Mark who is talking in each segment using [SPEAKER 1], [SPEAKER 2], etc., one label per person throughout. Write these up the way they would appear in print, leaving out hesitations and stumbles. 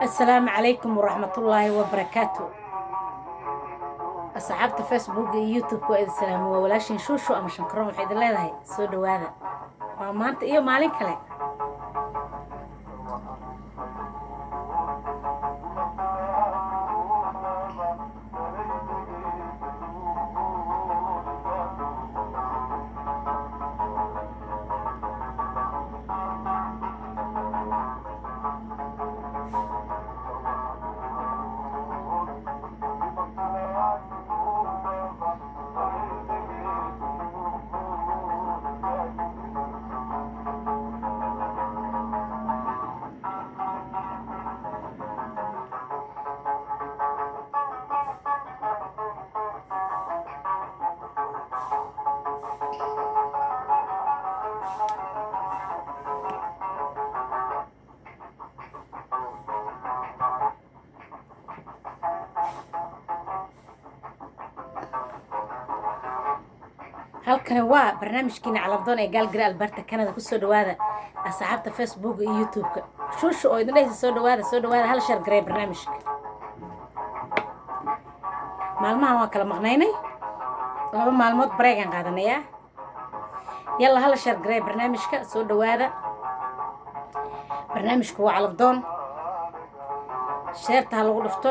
[SPEAKER 1] السلام عليكم ورحمة الله وبركاته. أصحاب فيسبوك يوتيوب وإذا السلام وولاشين شوشو أما شنكرون وحيد الله هاي سودو هذا ما أنت إيه مالين كله. halkani waa barnaamijkiina calabdoon ee gaalgara alberta canada ku soo dhawaada asxaabta facebook iyo youtube-ka shuushu oo idin dhaysa soo dhawaada hal shar garay barnaamijka maalmahan waa kala maqnaynay 2 maalmood breegan qaadanayaa yalla hal shar garay barnaamijka soo dhawaada barnaamijku waa calabdoon sheerta ha lagu dhufto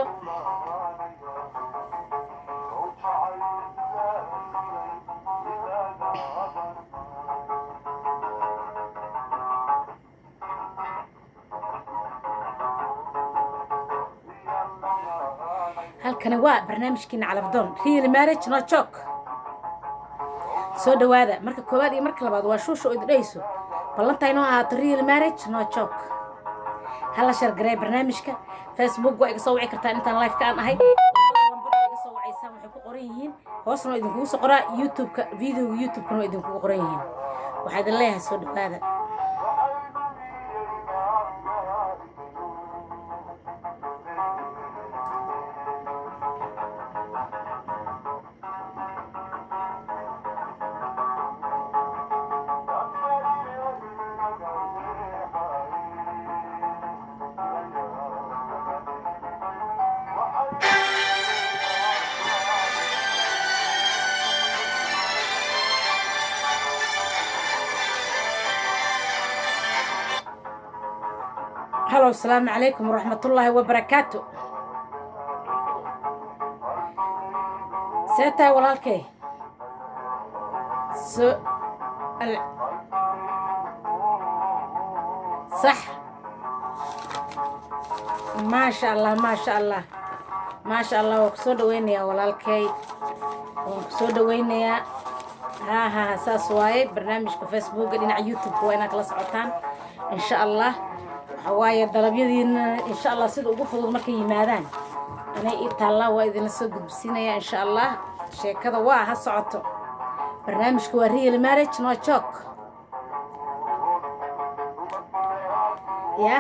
[SPEAKER 1] halkani waa barnaamijkiina calabdoon real marriage no joke soo dhawaada marka koowaad iyo marka labaad waa shuushu oo idin dhayso ballantaa inoo ahaato real marriage no joke hala shar garay barnaamijka facebook waa iga soo wici kartaan intaan live ka aan ahay iga soo wacaysaan waxay ku qoran yihiin hoosna idinkugu soo qoraa youtube-ka videoga youtube-kana idinkugu qoran yihiin waxaa idin leeyahay soo dhawaada هلو السلام عليكم ورحمة الله وبركاته سيتا والالكي صح ما شاء الله ما شاء الله ما شاء الله وكسو دويني يا والالكي وكسو دويني يا ها ساس واي برنامج كفيسبوك دينا يوتيوب وينا كلاس عطان إن شاء الله حوايا دلبيدينا إن شاء الله سيدو ugu fudud markay yimaadaan anay itaala waa idin soo gudbsinaya إن شاء الله sheekada waa ha socoto barnaamijku waa real marriage no joke ya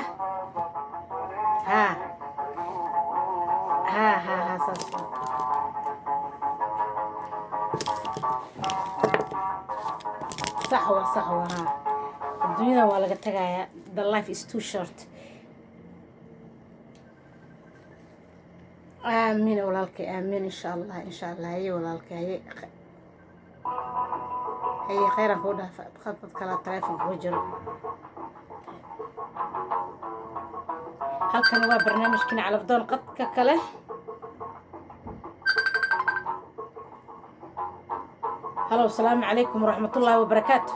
[SPEAKER 1] ha صح ها الدنيا waa laga tagayaa the life is too short آمين والالكي آمين إن شاء الله هي والالكي هي خيرا كودها خطط كلا تلافون وجر هل كان هو برنامج كنا على فضول قد كله هلا والسلام عليكم ورحمة الله وبركاته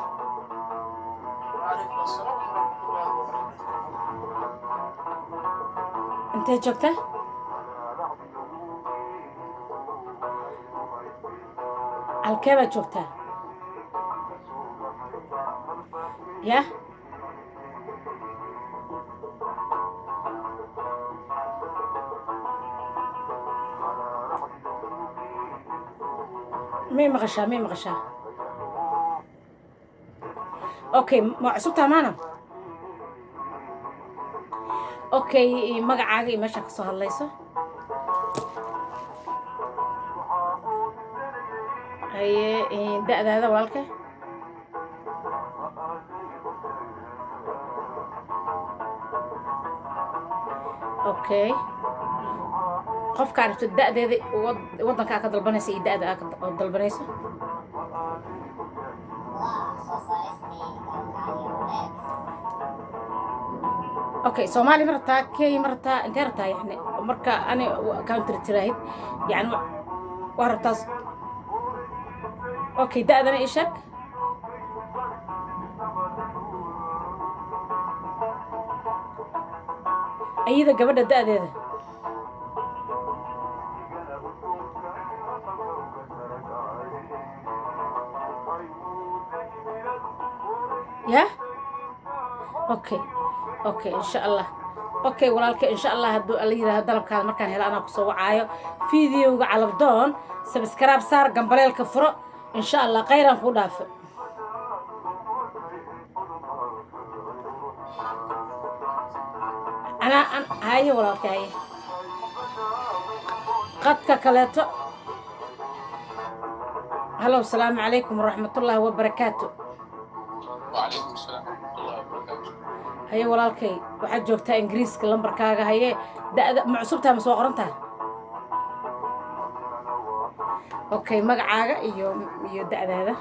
[SPEAKER 1] انت جبته الكيبة جبته يا مين مغشى اوكي معصوبتها معنا اوكي magacaaga meesha ka soo hadlayso haye da'daada walaalka okay qofka aragto da'deeda wadanka ka dalbanaysa iyo da'da ka dalbanayso okay Soomaali marta kay marta interta yani marka ani country tiraahid yani wartaas okay da'dana ishak ayida gabadha da'deeda ya okay okay insha Allah okay walaalka insha Allah haduu alla yiraahdo dalabkaada markaan helo ana ku soo wacaayo fiidiyowga calabdoon subscribe saar gambaleelka furo insha Allah khayran ku dhaafo أنا هاي ولا كاي قد ككلته هلا والسلام عليكم ورحمة الله وبركاته
[SPEAKER 2] وعليكم السلام ورحمة الله وبركاته
[SPEAKER 1] هاي ولا كاي واحد جوكتا إنجليز كلام بركاجة هاي ده معصوبتها مسوقرنتها أوكي مقعاجة يو ده هذا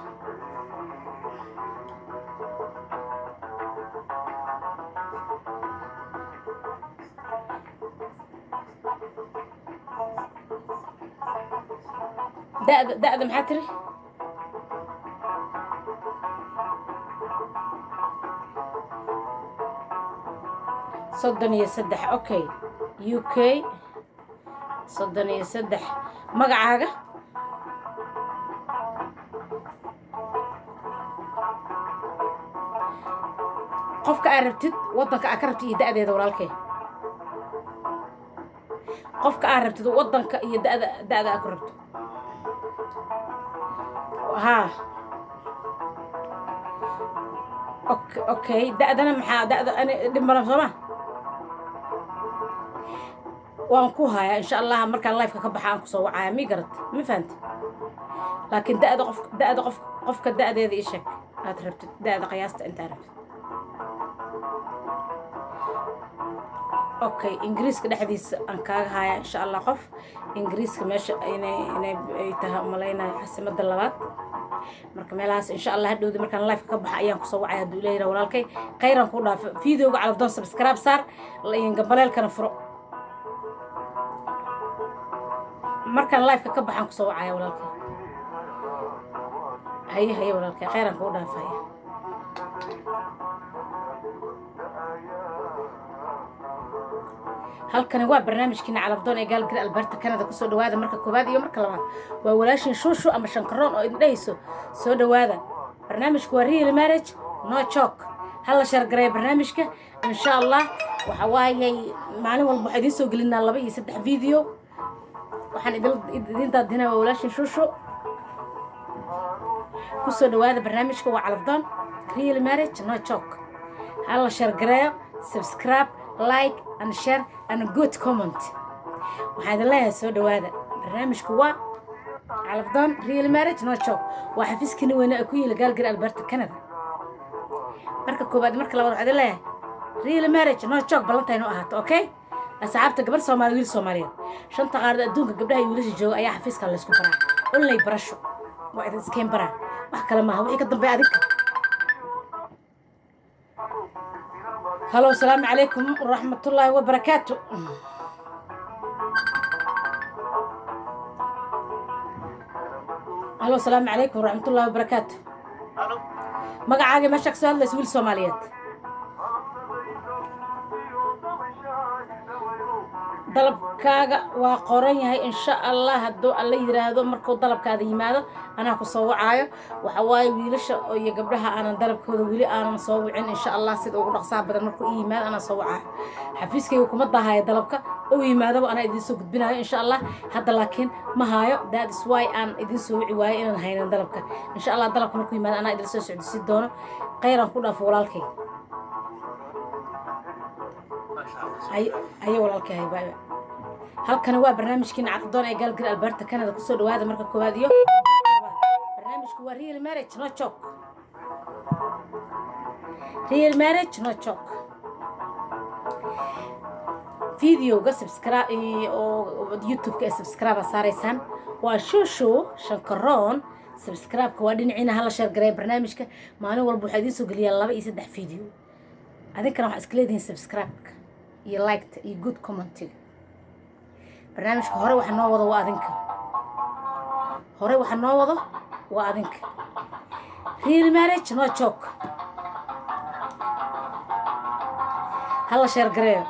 [SPEAKER 1] ده محتري صدني يسدح اوكي UK صدني يسدح مقعاقة قفك عربتد وضنك عكربت إيه دأدي دولالكي قفك عربتد وضنك إيه دأدي عكربت ها اوكي دأدنا محا أنا دمنا سما وانكوها إن شاء الله مركان لايف كبحان كسو عامي قرت ما فهمت لكن دأد قفك دأد هذه إيشك هتربت دأد قياست أنت عرفت اوكي إنجليز كده حديث أنكاغ هاي إن شاء الله قف إنجليز كماش إني يتهم ملاينا حسب الدلوات marka meelahaas insha Allah hadhow markaan live ka baxay ayaan ku soo wacay haduu leeyahay walaalkay khayran ku dhaaf fiidiyowga calafdoon subscribe saar in gambaleelkana furo markaan live ka baxaan ku soo wacay walaalkay haye walaalkay khayran ku dhaafay halkani waa barnaamijkiina calafdoon ee gaalgir Alberta Canada ku soo dhawaada marka koobaad iyo marka labaad waa walaashin shushu ama shankaroon oo idhayso soo dhawaada barnaamijku waa real marriage no joke hal shar garay barnaamijka insha Allah waxa waayay maalin walba waxa idin soo gelinaa 2 iyo 3 video waxaan idin daadinaa walaashin shushu ku soo dhawaada barnaamijka waa calafdoon real marriage no joke hal shar garay subscribe like and share and good comment waxaad leeyahay soo dhawaada barnaamijku waa calafdoon real marriage no joke waa xafiiskani weyn ee ku yaala gaalgir Alberta Canada marka koobaad marka labaad waxaad leeyahay real marriage no joke balantayno ahaato okay asxaabta gabar Soomaali wiil Soomaaliyeed shanta qaarada adduunka gabdhaha iyo wiilasha jooga ayaa xafiiska la isku baraa online barasho waa idin iskeen baraa wax kale ma aha wixii ka dambeeya adinka هلو السلام عليكم ورحمة الله وبركاته هلو السلام عليكم ورحمة الله وبركاته مقعاقي ماشاك سؤال لسويل سوماليات dalabkaaga waa qoran yahay insha Allah haduu alla yiraahdo markuu dalabkaada yimaado anaa ku soo wacaayo waxa waaye wiilasha iyo gabdhaha aan dalabkooda wili aan soo wicin insha Allah sida ugu dhaqsaha badan markuu yimaado ana soo wacaayo xafiiskaygu kuma dahayo dalabka oo yimaado ana idin soo gudbinayo insha Allah hadda laakiin ma hayo that is why aan idin soo wici waayo inaan haynin dalabka insha Allah dalabka markuu yimaado ana idin soo socodsi doono khayran ku dhaafo walaalkay أي والله الكهي بقى halkan waa barnaamijkiina calafdoon ee gaalgir Alberta Canada ku soo dhawaada marka koobaad iyo barnaamijku waa real marriage no joke videoga subscribe oo youtube-ka subscribe saaraysaan waa shushu shankaroon subscribe-ka waa dhiniciina hala share gareey barnaamijka maalin walba waxaa idiin soo geliyaa 2 iyo 3 video adinkana waxaa iska leedihiin subscribe-ka iyo like-ta iyo good comment-iga barnaamijka hore waxa noo wado waa adinka real marriage no joke hala share gareeyo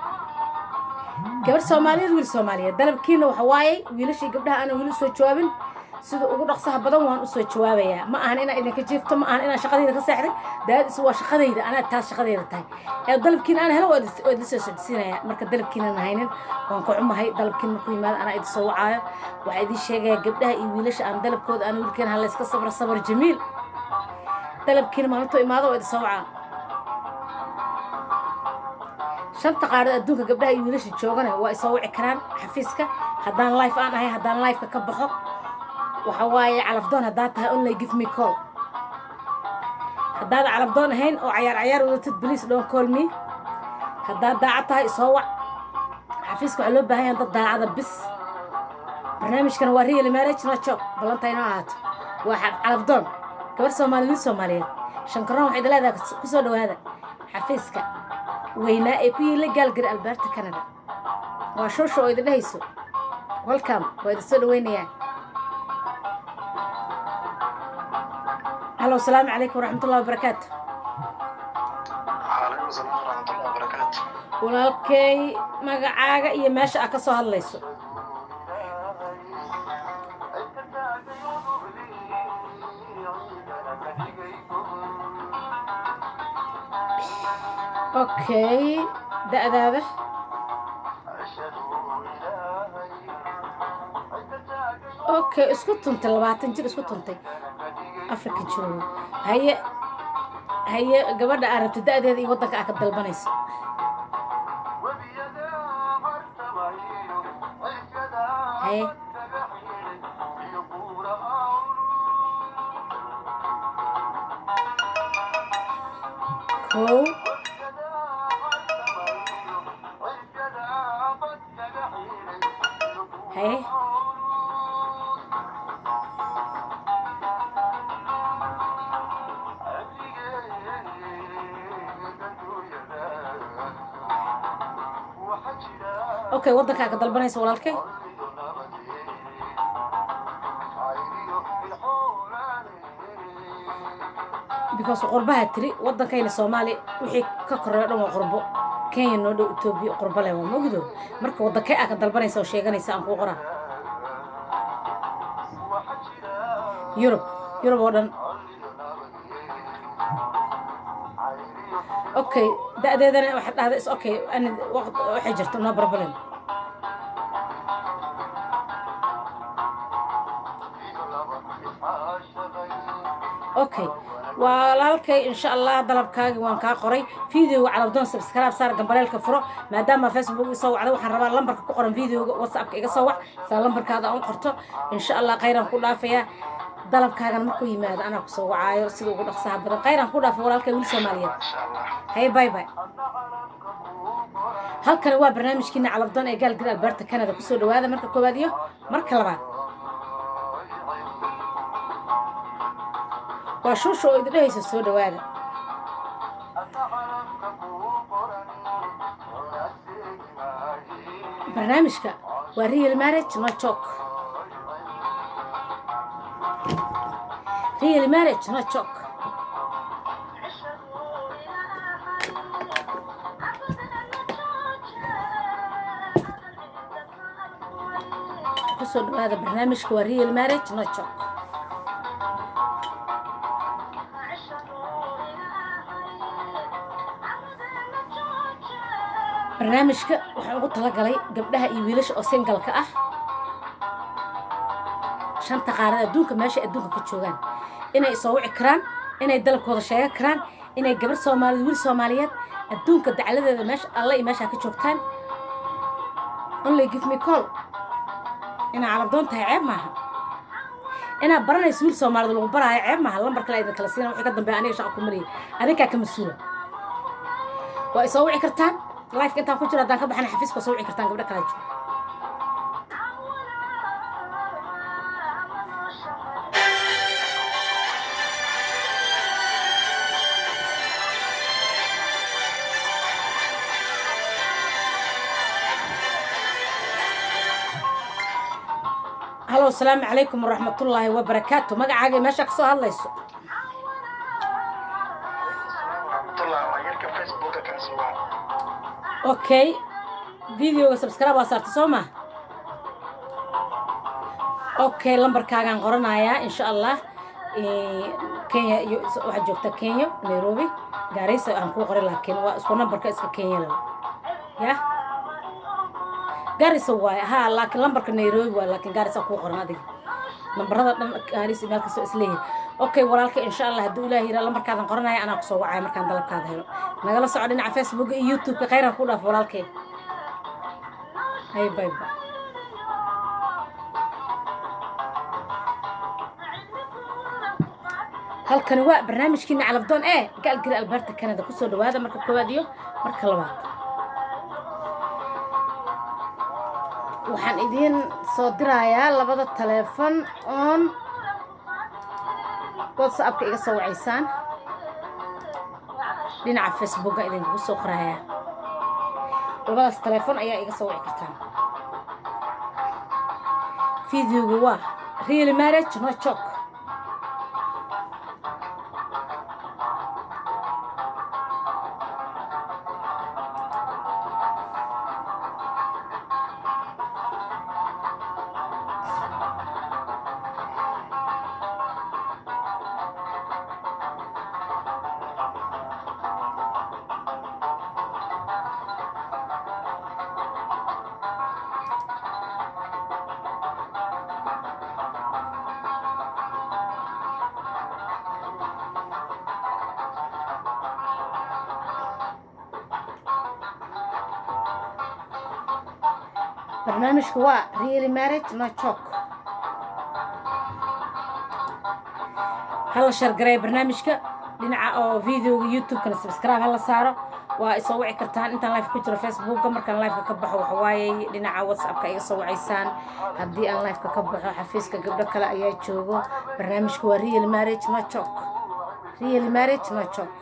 [SPEAKER 1] gabar Soomaaliyeed wiil Soomaaliyeed dalabkiina waxa waaye wiilashii gabdhaha aan wili soo jawaabin sida ugu dhaqsaha badan waan u soo jawaabayaa ma ahan inaan idinka jiifto ma ahan inaan shaqadayda ka seexday daadis waa shaqadayda anaa taas shaqadayda tahay ee dalabkiina aan helo waa idin soo socodsiinaya marka dalabkiina aan haynin waan ku xumahay dalabkiina markuu yimaado anaa idin soo wacaayo waxaa idin sheegaya gabdhaha iyo wiilasha aan dalabkooda aan wiilkeen hala iska sabar jamiil dalabkiina maalintuu imaado waa idin soo wacaa shanta qaarad adduunka gabdhaha iyo wiilasha joogana waa isoo wici karaan xafiiska haddaan live aan ahay haddaan live-ka ka baxo waxa waaye calafdoon haddaad tahay only give me call haddaad calafdoon ahayn oo cayaar wadatid please don't call me haddaad daacad tahay isoo wac xafiiska waxaa loo baahan yahay dad daacada bis barnaamijkana waa real marriage no joke ballanta inoo ahaato waa calafdoon gabar Soomaaliyeed shankaroon waxay leedahay ku soo dhawaada xafiiska weynaa ee ku yiila Calgary Alberta Canada waa shushu oo idin dhahayso welcome waa idin soo dhaweynayaa هلا والسلام عليكم ورحمة الله وبركاته.
[SPEAKER 2] وعليكم السلام ورحمة الله وبركاته.
[SPEAKER 1] walaalkay magacaaga iyo meesha aad ka soo hadlayso. okay da'daada okay isku tuntay 20 jir isku tuntay afrika joogo haye gabadha aad rabto da'deeda iyo waddanka aad ka dalbanayso haye kow haye okay waddanka ka dalbanayso walaalkay because qurbaha tiri waddankayna Soomaali wixii ka koreeyo dhan waa qurbo Kenya noo dhow Ethiopia qurbo leh waa mogdo marka waddankay aad ka dalbanayso oo sheeganaysa aan ku qoraa Europe oo dhan okay da'deedana waxa dhahday is okay ana waqti waxa jirto no problem okay walaalkay insha Allah dalabkaaga waan ka qoray video calafdoon subscribe saar gambareelka furo maadaama Facebook soo wacdo waxaan rabaa lambarka ku qoran videoga WhatsApp-ka iga soo wac saa lambarkaada aan qorto insha Allah khayran ku dhaafaya dalabkaagan markuu yimaado anaa ku soo wacaayo sida ugu dhaqsaha badan khayran ku dhaafay walaalkay wiil Soomaaliyeed hay bye halkan waa barnaamijkiina calafdoon ee Calgary Alberta Canada ku soo dhawaada marka koobaad iyo marka labaad waa shushu oo idin dhahayso soo dhawaada barnaamijka waa real marriage no joke real marriage no joke ku soo dhawaada barnaamijka waa real marriage no joke barnaamijka waxaan ugu talagalay gabdhaha iyo wiilasha oo single-ka ah shanta qaarad adduunka meesha adduunka ka joogaan inay soo wici karaan inay dalabkooda sheegan karaan inay gabar Soomaaliyeed wiil Soomaaliyeed adduunka dacaladeeda meesha alla iyo meesha ka joogtaan only give me call ina calafdoon tahay ceeb maaha ina baranayso wiil Soomaaliyeed lagu baraayo ceeb maaha lambar kale idin kala siina wixii ka dambeeya aniga shaqo ku mariyay adinka ka masuula waa soo wici kartaan live intaan ku jiro haddaan ka baxana xafiiska soo wici kartaan gabdho kala jiro halo asalaamu calaykum waraxmatullaahi wabarakaatu magacaaga meesha ka soo hadlayso okay videoga subscribe waa saarta soo ma okay lambarkaagaan qoranayaa insha allah kenya iyo waxaa joogta kenya nairobi gaaraysa aan kuu qoray laakiin waa isku nambarka iska kenya laba ya gaaraysa waaye haa laakiin lambarka nairobi waaye laakiin gaaraysa kuu qoran adiga nambarada dhan gaaraysa meel kastoo isleeyihin okay walaalka insha allah hadduu ilaahi yira lambarkaadan qoranaya anaa kusoo wacaya markaan dalabkaada helo nagala soco dhinaca facebooka iyo youtubeka khayran ku dhaaf walaalkay hay bye bye halkani waa barnaamijkiina calafdoon ee gaalgari alberta canada kusoo dhawaada marka koowaad iyo marka labaad waxaan idiin soo dirayaa labada taleefon oon whatsappka iga soo wacaysaan dhinaca facebooka idinkugu soo qorayaa labadaas taleefon ayaa iga soo wici kartaan videogu waa real marriage no joke barnaamijku waa real marriage no joke hala shargareeya barnaamijka dhinaca oo videoga youtube-kana subscribe hala saaro waa isoo wici kartaan intaan live ku jiro facebooka markaan live-ka ka baxo waxa waaye dhinaca whatsappka iga soo wacaysaan haddii aan live-ka ka baxo xafiiska gabdho kale ayaa joogo barnaamijku waa real marriage no joke real marriage no joke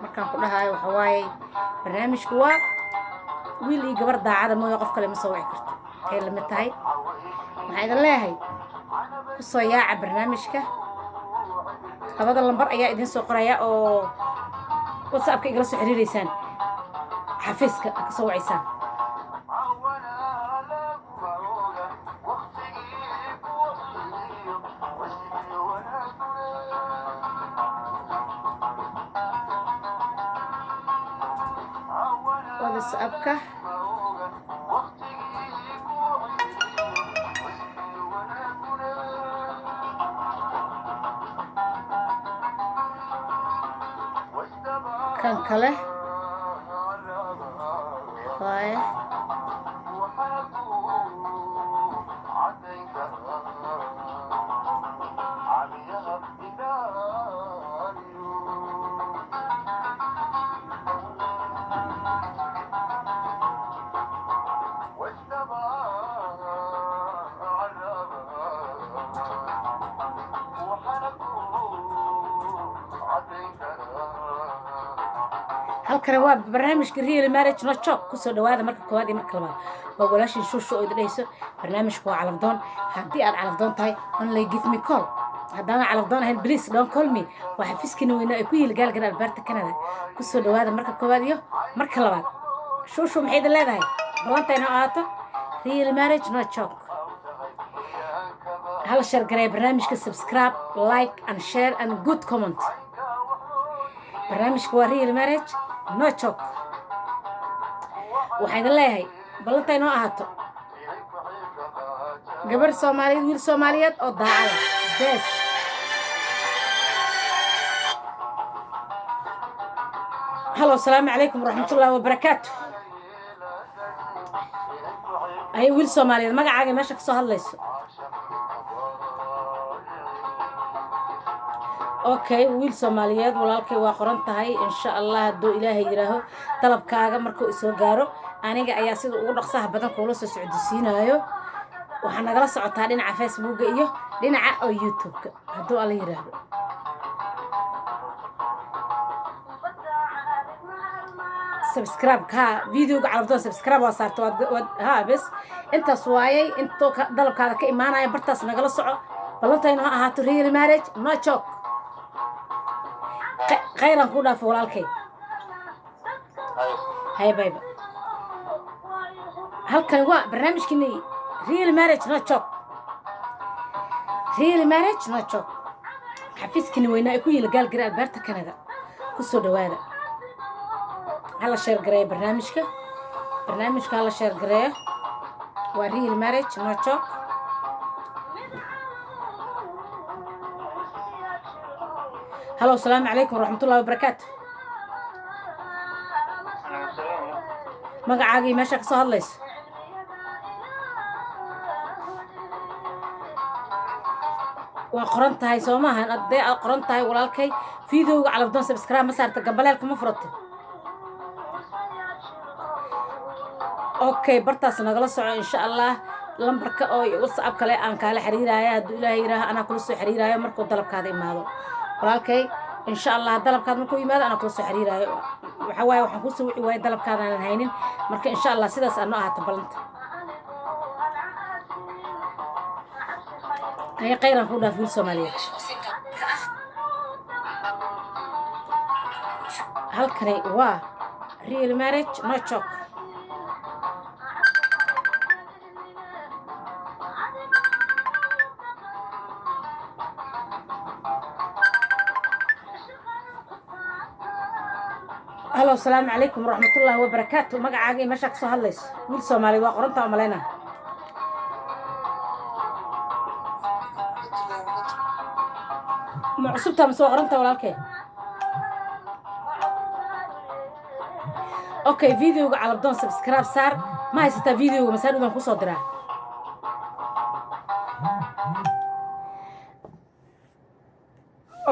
[SPEAKER 1] markaan ku dhahayo waxa waaye barnaamijku waa wiil iyo gabar daacada mooyo qof kale ma soo wici karto waxay la mid tahay waxaan idin leeyahay ku soo yaaca barnaamijka labada lambar ayaa idiin soo qoraya oo whatsappka igala soo xiriireysaan xafiiska ka soo wacaysaan whatsappka kan kale waaye halkani waa barnaamijka real marriage no joke kusoo dhawaada marka koowaad iyo marka labaad waa walaashin shuusho oo idhayso barnaamijku waa calafdoon haddii aad calafdoon tahay only give me call haddaan calafdoon ahayn please don't call me waa xafiiskina weyna ay ku yiil gaalgara alberta canada kusoo dhawaada marka koowaad iyo marka labaad shuusho maxay idin leedahay balantayna ahaato real marriage no joke hala shargareeya barnaamijka subscribe like and share and good comment barnaamijku waa real marriage no joke waxaan idin leeyahay ballantay noo ahaato gabar soomaaliyeed wiil soomaaliyeed oo daacada bees halo asalaamu calaykum waraxmatullaahi wabarakaatu ay wiil soomaaliyeed magacaaga meesha ka soo hadlayso okay wiil Soomaaliyeed walaalkay waa qoran tahay insha Allah haduu Ilaahay yiraaho dalabkaaga markuu soo gaaro aniga ayaa sida ugu dhaqsaha badan kula soo socodsiinayo waxaan nagala socotaa dhinaca Facebook iyo dhinaca oo YouTube haduu alla yiraahdo subscribe ka videoga calafdoon subscribe waa saarto ha bas intaas waayay intoo dalabkaada ka imaanaya bartaas nagala soco balantayna ha ahaato real marriage no joke khayran ku dhaaf walaalkay hay bayba halkan waa barnaamijkini real marriage no joke xafiiskani weynaa ku yila gaalgara Alberta Canada ku soo dhawaada hala share gareey barnaamijka hala share gareey waa real marriage no joke hello السلام عليكم ورحمة الله وبركاته magacaaga meesha ka soo hadlayso waa qoran tahay Soomahan aday qoran tahay walaalkay videoga calafdoon subscribe ma saarta gambaleelka ma furata okay bartaas nagala soco insha Allah lambarka oo WhatsApp kale aan kala xiriiraya haduu Ilaahay yiraaho ana kula soo xiriirayo markuu dalabkaada imaado walaalkay insha Allah dalabkaad markuu yimaado ana kula soo xiriirayo waxa waaye waxaan ku soo wixii way dalabkaada aan haynin marka insha Allah sidaas aan ahaato balanta ay khayran ku dhaaf wiil Soomaaliyeed halkani waa real marriage no joke hello السلام عليكم ورحمة الله وبركاته magacaaga meesha ka soo hadlayso wiil Soomaaliyeed waa qoranta amaleyna ma cusubta ma soo qoranta walaalkay okay videoga calafdoon subscribe saar ma haysata videoga masaan udan ku soo diraa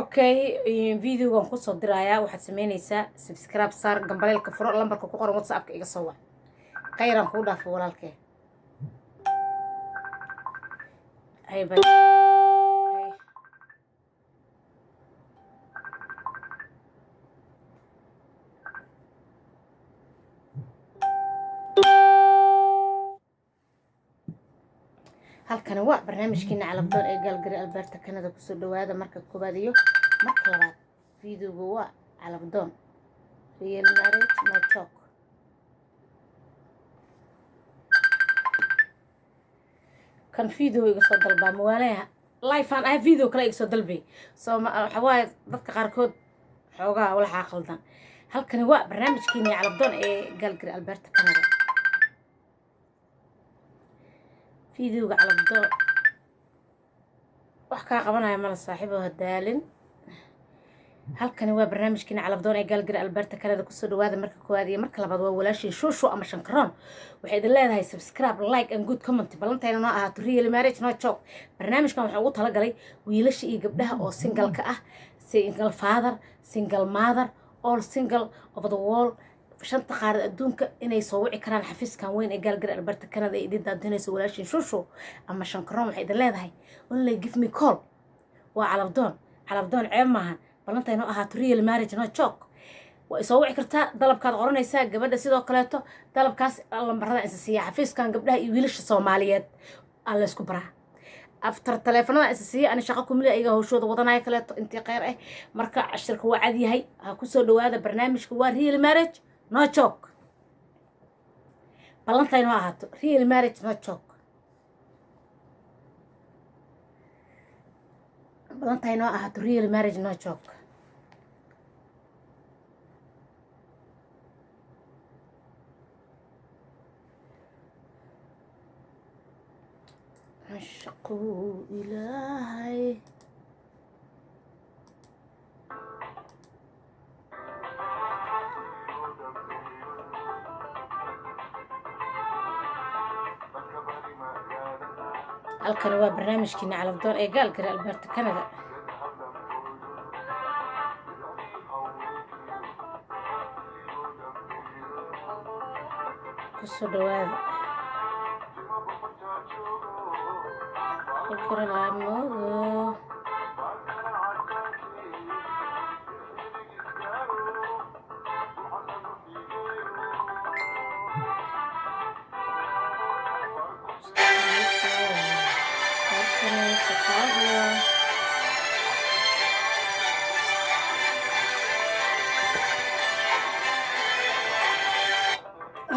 [SPEAKER 1] okay videogan ku soo diraya waxaad sameynaysaa subscribe saar gambaleelka furo lambarka ku qoran WhatsApp iga soo wac khayran ku dhaaf walaalkay ay baa halkan waa barnaamijkeena calafdoon ee gaalgari Alberta Canada ku soo dhawaada marka koobaad iyo marka labaad videoga waa calafdoon real marriage no joke kan video iga soo dalbaa mawaanaha live aan ah video kale iga soo dalbay soo waxa waaye dadka qaarkood xoogaa walaxa qaldan halkan waa barnaamijkeena calafdoon ee gaalgari Alberta Canada videoga calafdoon wax ka qabanaya mala saaxiibo hadaalin halkani waa barnaamijkeena calafdoon ee gaalgara Alberta Canada ku soo dhawaada marka koowaad iyo marka labaad waa walaashii shoosho ama shankaroon waxay idin leedahay subscribe like and good comment balantayna noo ahaato real marriage no joke barnaamijkan waxa ugu talagalay wiilasha iyo gabdhaha oo single ka ah single father single mother all single of the world shanta qaar adduunka inay soo wici karaan xafiiskan weyn ee gaalgara Alberta Canada ee idin daadinayso walaashii shoosho ama shankaroon waxay idin leedahay only give me call waa calafdoon ceeb maahan balantayna ahaato real marriage no joke waa soo wici kartaa dalabkaad qoranaysaa gabadha sidoo kaleeto dalabkaas lambarada insa siiya xafiiskan gabdhaha iyo wiilasha Soomaaliyeed aan la isku baraa after telefonada insa siiya ana shaqo kumila iga hawshooda wadanaya kaleeto intii qeyr ah marka ashirka waa cad yahay ha ku soo dhawaada barnaamijka waa real marriage no joke balantayna ahaato real marriage no joke balantayna ahaato real marriage no joke عشقوا إلهي halkan waa barnaamijkeena calafdoon ee gaalgara Alberta Canada kusoo dhawaada fikra laamoodo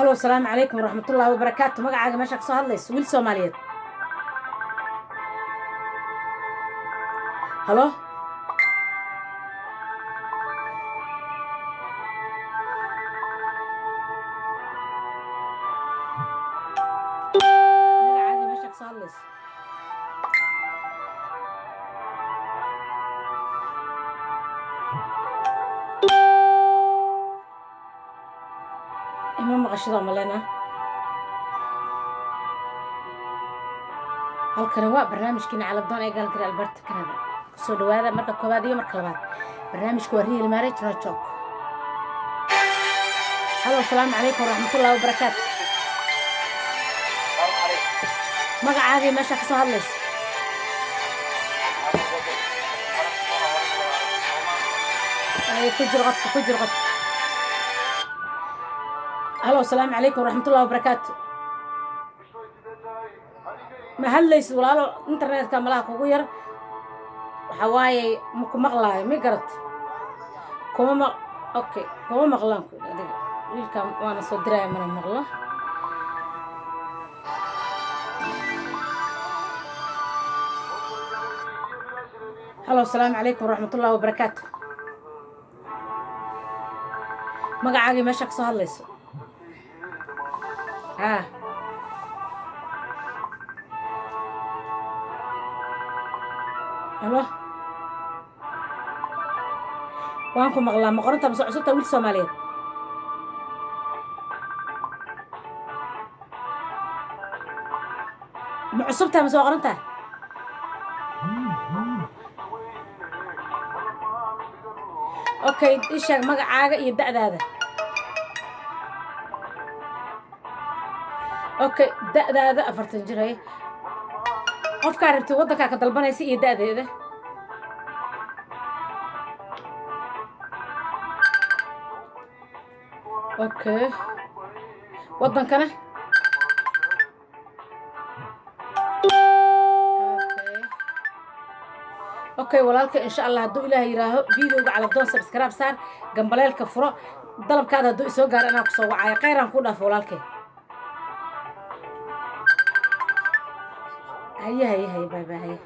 [SPEAKER 1] هلو السلام عليكم ورحمة الله وبركاته مقعد ماشاك سو هادليس ويل سوماليات هلو مقعد ماشاك سو هادليس إما مقشدة ملينا halkani waa barnaamijkiina calabdoon ee galgari alberta canada kusoo dhawaada marka koowaad iyo marka labaad barnaamijku waa real marriage no joke halo asalaamu calaykum waraxmatullahi wabarakaatu magacaagii meesha ka soo hadlaysa ku jiro qodka halo asalaamu calaykum waraxmatullahi wabarakaatu ما هليس ولا له إنترنت كاملها كوجير حواي مقلاي مقرت كوما أوكي كوما مقلان كده كم وأنا صدري من المقلا هلا السلام عليكم ورحمة الله وبركاته مقعاقي ماشك صهليس هلو وانكم مغلا مقرنتها بس عصبتها ويل سوماليات عصبتها بس مقرنتها اوكي ايش مقعاقه iyo da'daada اوكي da'daada 40 jir hay qofka rabtay wadanka ka dalbanaysa iyo da'deeda okay wadankana okay walaalka insha Allah haduu ilaahay yiraaho videoga calabdoon subscribe saar gambaleelka furo dalabkaada haduu soo gaar inaan ku soo wacay qeyran ku dhaaf walaalkay هيا باي باي